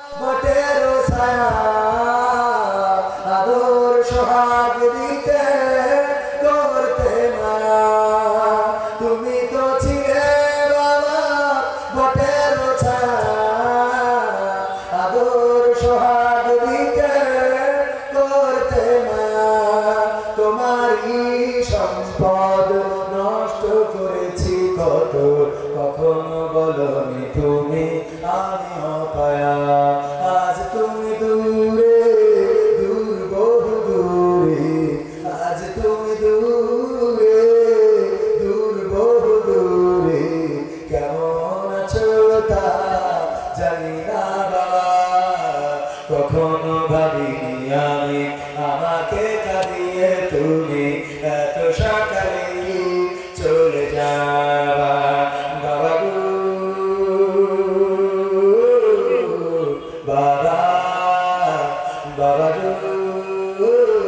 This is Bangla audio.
বটের ছায়া আদর সোহাগ দিতে করতে মায়া তুমি তো ছিলে বাবা বটের ছায়া আদর সোহাগ দিতে করতে মায়া তোমারই সম্পদ নষ্ট করেছি কত কখনো বলনি তুমি আমি অপায়া আজ তুমি দূরে দূর বহু দূরে আজ তুমি দূরে দূর বহু দূরে কেমন আছো তা জানি না বাবা কখনো ভাবিনি আমি আমাকে কাঁদিয়ে তুমি এত সকালে চলে যাবা বাবা গো বাবা বাবা গো